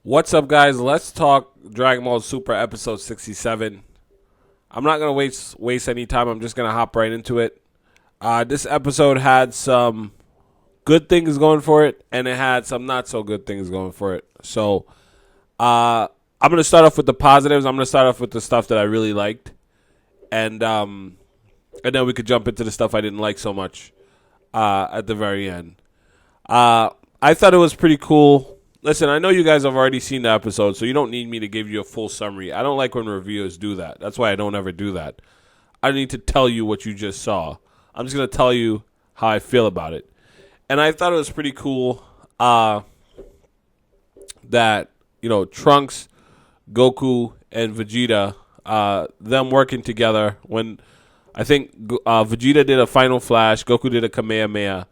What's up, guys? Let's talk Dragon Ball Super episode 67. I'm not going to waste any time. I'm just going to hop right into it. This episode had some good things going for it, and it had some not so good things going for it. So I'm going to start off with the positives. I'm going to start off with the stuff that I really liked, and then we could jump into the stuff I didn't like so much at the very end. I thought it was pretty cool. Listen, I know you guys have already seen the episode, so you don't need me to give you a full summary. I don't like when reviewers do that. That's why I don't ever do that. I need to tell you what you just saw. I'm just going to tell you how I feel about it. And I thought it was pretty cool that, Trunks, Goku, and Vegeta, them working together when I think Vegeta did a Final Flash, Goku did a Kamehameha,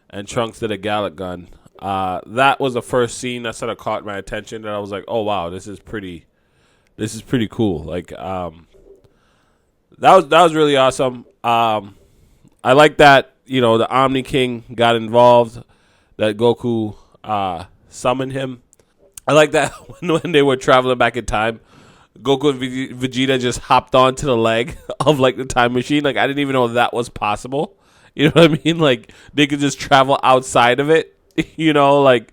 and Trunks did a Gallic Gun. That was the first scene that sort of caught my attention, and I was like, "Oh wow, this is pretty cool." Like, that was really awesome. I like that the Omni-King got involved, that Goku summoned him. I like that when they were traveling back in time, Goku and Vegeta just hopped onto the leg of like the time machine. Like, I didn't even know that was possible. You know what I mean? Like, they could just travel outside of it. Like,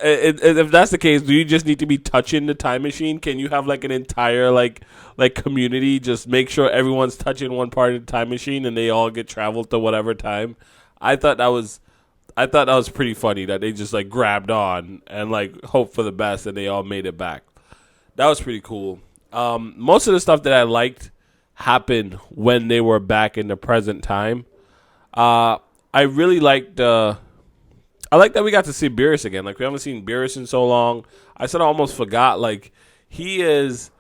if that's the case, do you just need to be touching the time machine? Can you have like an entire like community just make sure everyone's touching one part of the time machine and they all get traveled to whatever time? I thought that was pretty funny that they just like grabbed on and like hope for the best and they all made it back. That was pretty cool. Most of the stuff that I liked happened when they were back in the present time. I really liked I like that we got to see Beerus again. Like, we haven't seen Beerus in so long. I sort of almost forgot. Like, he is,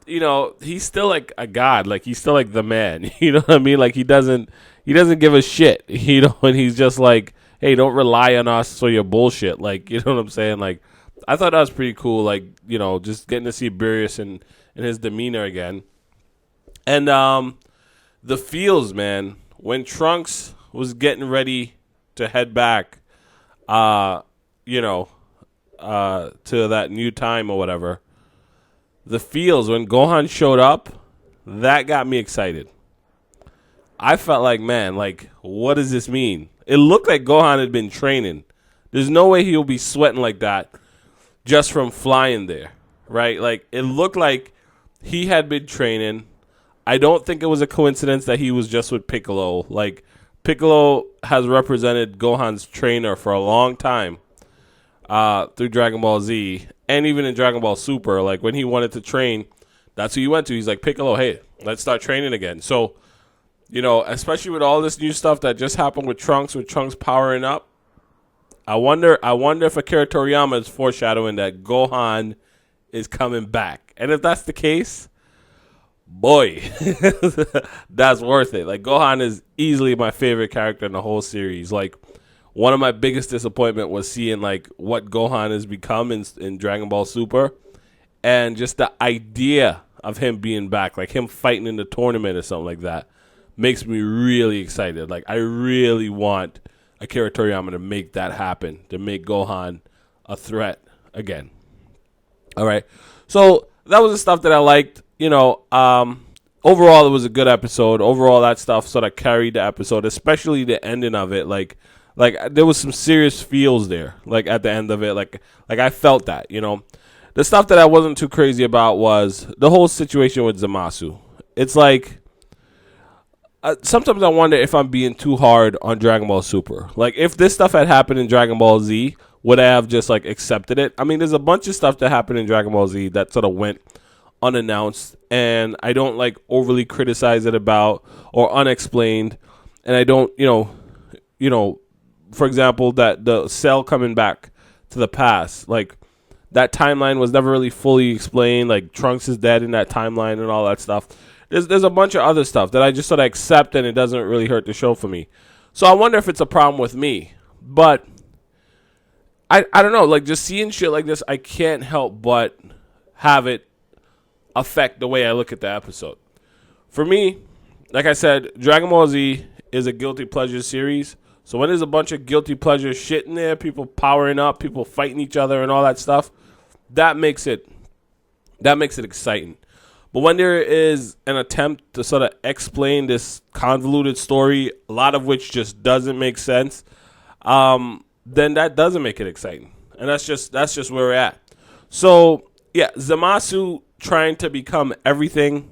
he's still like a god. Like, he's still like the man. You know what I mean? Like, he doesn't give a shit. And he's just like, hey, don't rely on us for your bullshit. Like, you know what I'm saying? Like, I thought that was pretty cool. Like, just getting to see Beerus and his demeanor again. And the feels, man, when Trunks was getting ready to head back, to that new time or whatever, the feels when Gohan showed up, that got me excited. I felt like, man, like, what does this mean? It looked like Gohan had been training. There's no way he'll be sweating like that just from flying there, right? Like, it looked like he had been training. I don't think it was a coincidence that he was just with Piccolo. Like, Piccolo has represented Gohan's trainer for a long time through Dragon Ball Z and even in Dragon Ball Super. Like, when he wanted to train, that's who he went to. He's like, Piccolo, hey, let's start training again. So, especially with all this new stuff that just happened with Trunks powering up, I wonder if Akira Toriyama is foreshadowing that Gohan is coming back. And if that's the case, boy, that's worth it. Like, Gohan is easily my favorite character in the whole series. Like, one of my biggest disappointment was seeing like what Gohan has become in Dragon Ball Super, and just the idea of him being back, like him fighting in the tournament or something like that, makes me really excited. Like, I really want Akira Toriyama to make that happen, to make Gohan a threat again. All right, so that was the stuff that I liked. Overall, it was a good episode. Overall, that stuff sort of carried the episode, especially the ending of it. Like there was some serious feels there. Like, at the end of it, like I felt that. The stuff that I wasn't too crazy about was the whole situation with Zamasu. It's like, sometimes I wonder if I'm being too hard on Dragon Ball Super. Like, if this stuff had happened in Dragon Ball Z, would I have just like accepted it? I mean, there's a bunch of stuff that happened in Dragon Ball Z that sort of went unannounced, and I don't like overly criticize it about or unexplained, and I don't for example, that the Cell coming back to the past, like, that timeline was never really fully explained. Like, Trunks is dead in that timeline and all that stuff. There's a bunch of other stuff that I just sort of accept, and it doesn't really hurt the show for me. So I wonder if it's a problem with me, but I don't know, like, just seeing shit like this, I can't help but have it affect the way I look at the episode. For me, like I said, Dragon Ball Z is a guilty pleasure series. So when there's a bunch of guilty pleasure shit in there, people powering up, people fighting each other and all that stuff, that makes it exciting. But when there is an attempt to sort of explain this convoluted story, a lot of which just doesn't make sense, then that doesn't make it exciting. And that's just where we're at. So yeah, Zamasu trying to become everything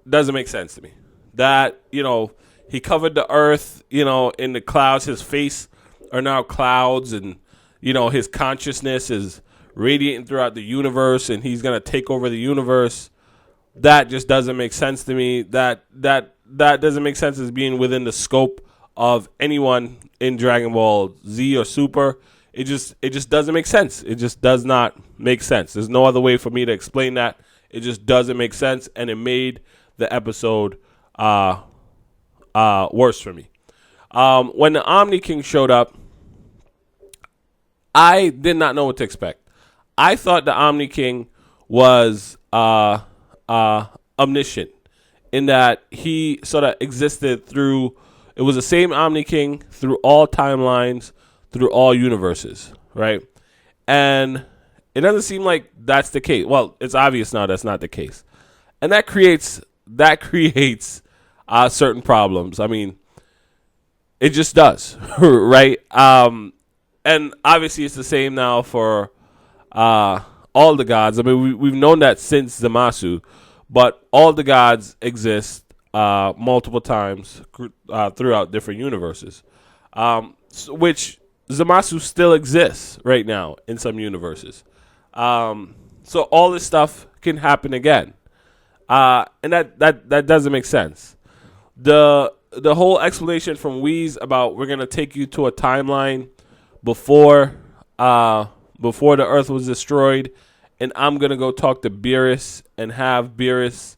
doesn't make sense to me. That, he covered the earth, in the clouds. His face are now clouds, and, his consciousness is radiating throughout the universe, and he's going to take over the universe. That just doesn't make sense to me. That doesn't make sense as being within the scope of anyone in Dragon Ball Z or Super. It just doesn't make sense. It just does not make sense. There's no other way for me to explain that. It just doesn't make sense, and it made the episode worse for me. When the Omni-King showed up, I did not know what to expect. I thought the Omni-King was omniscient in that he sort of existed through. It was the same Omni-King through all timelines, through all universes, right? And it doesn't seem like that's the case. Well, it's obvious now that's not the case, and that creates certain problems. I mean, it just does, right? And obviously it's the same now for all the gods. I mean, we've known that since Zamasu, but all the gods exist multiple times throughout different universes, which Zamasu still exists right now in some universes. So all this stuff can happen again. And that doesn't make sense. The whole explanation from Whis about we're going to take you to a timeline before the Earth was destroyed, and I'm going to go talk to Beerus and have Beerus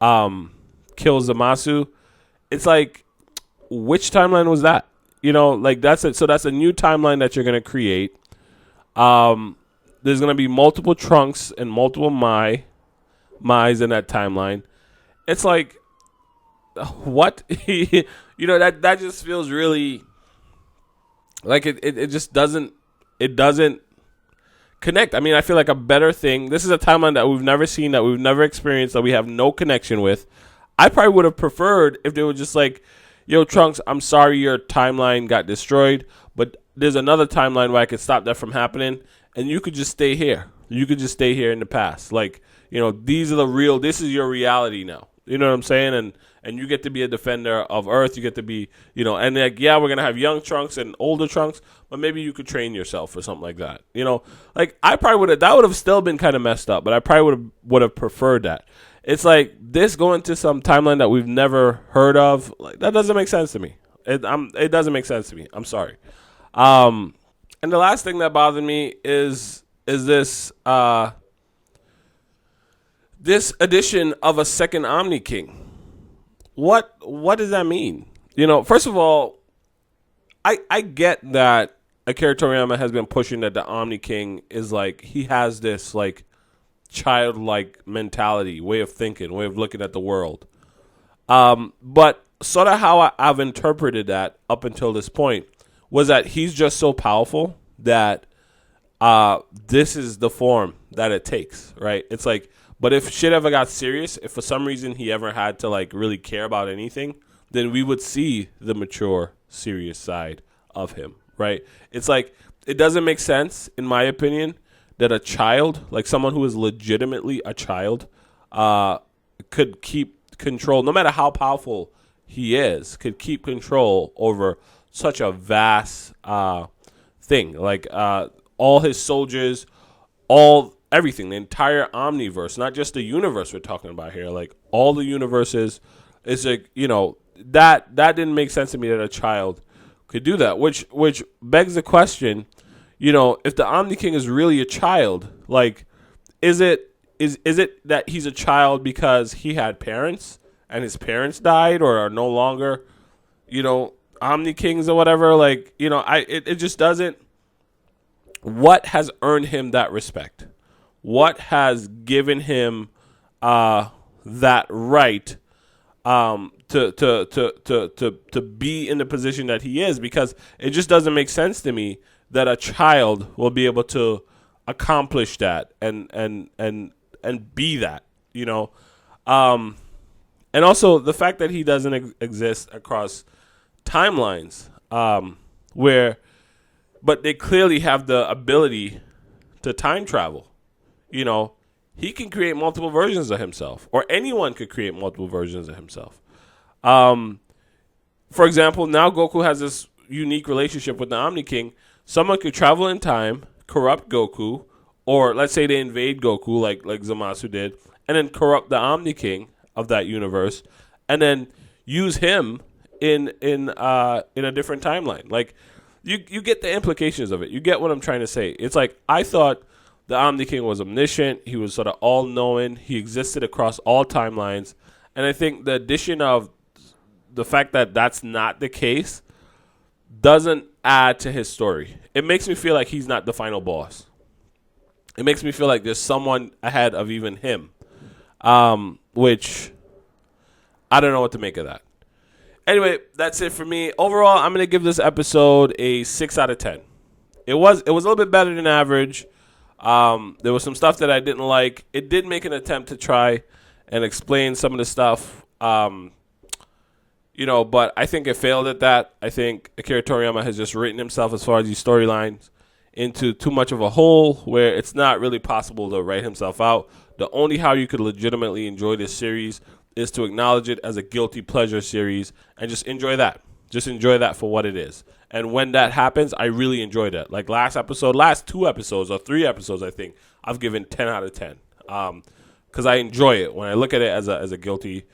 kill Zamasu. It's like, which timeline was that? That's it. So that's a new timeline that you're going to create. There's going to be multiple Trunks and multiple Mai's in that timeline. It's like, what? That just feels really like it just doesn't connect. I mean, I feel like a better thing. This is a timeline that we've never seen, that we've never experienced, that we have no connection with. I probably would have preferred if they were just like, yo, Trunks, I'm sorry your timeline got destroyed, but there's another timeline where I could stop that from happening, and you could just stay here. You could just stay here in the past. Like, this is your reality now. You know what I'm saying? And you get to be a defender of Earth. You get to be, and like, yeah, we're going to have young Trunks and older Trunks, but maybe you could train yourself or something like that. Like, I probably that would have still been kind of messed up, but I probably would have preferred that. It's like this going to some timeline that we've never heard of. Like, that doesn't make sense to me. It doesn't make sense to me. I'm sorry. And the last thing that bothered me is this this addition of a second Omni-King. What does that mean? First of all, I get that Akira Toriyama has been pushing that the Omni-King is like, he has this like childlike mentality, way of thinking, way of looking at the world. But sort of how I've interpreted that up until this point was that he's just so powerful that this is the form that it takes, right? It's like, but if shit ever got serious, if for some reason he ever had to like really care about anything, then we would see the mature, serious side of him, right? It's like, it doesn't make sense, in my opinion, that a child, like someone who is legitimately a child, could keep control, no matter how powerful he is, could keep control over such a vast thing. Like all his soldiers, everything, the entire Omniverse, not just the universe we're talking about here, like all the universes. It's like, that didn't make sense to me that a child could do that, which begs the question, if the Omni-King is really a child, like, is it that he's a child because he had parents and his parents died or are no longer, Omni-Kings or whatever? Like, it just doesn't. What has earned him that respect? What has given him that right to be in the position that he is? Because it just doesn't make sense to me that a child will be able to accomplish that and be that, you know. And also the fact that he doesn't exist across timelines, but they clearly have the ability to time travel. You know, he can create multiple versions of himself, or anyone could create multiple versions of himself. For example, now Goku has this unique relationship with the Omni-King. Someone could travel in time, corrupt Goku, or let's say they invade Goku like Zamasu did, and then corrupt the Omni-King of that universe, and then use him in a different timeline. Like, you get the implications of it. You get what I'm trying to say. It's like, I thought the Omni-King was omniscient. He was sort of all-knowing. He existed across all timelines. And I think the addition of the fact that that's not the case doesn't add to his story. It makes me feel like he's not the final boss. It makes me feel like there's someone ahead of even him, which I don't know what to make of that. Anyway, that's it for me. Overall, I'm going to give this episode a 6 out of 10. It was a little bit better than average. There was some stuff that I didn't like. It did make an attempt to try and explain some of the stuff, but I think it failed at that. I think Akira Toriyama has just written himself, as far as these storylines, into too much of a hole where it's not really possible to write himself out. The only how you could legitimately enjoy this series is to acknowledge it as a guilty pleasure series and just enjoy that. Just enjoy that for what it is. And when that happens, I really enjoyed it. Like last 2 episodes or 3 episodes, I think, I've given 10 out of 10. Because I enjoy it when I look at it as a guilty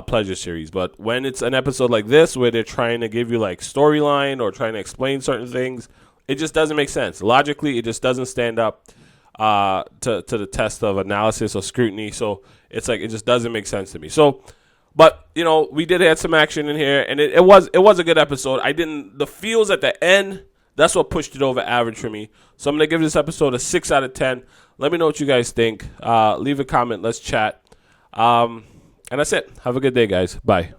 pleasure series. But when it's an episode like this where they're trying to give you like storyline or trying to explain certain things, it just doesn't make sense. Logically, it just doesn't stand up to the test of analysis or scrutiny. So it's like, it just doesn't make sense to me. So, but we did have some action in here, and it was a good episode. The feels at the end, that's what pushed it over average for me. So I'm gonna give this episode a 6 out of 10. Let me know what you guys think. Leave a comment. Let's chat. And that's it. Have a good day, guys. Bye.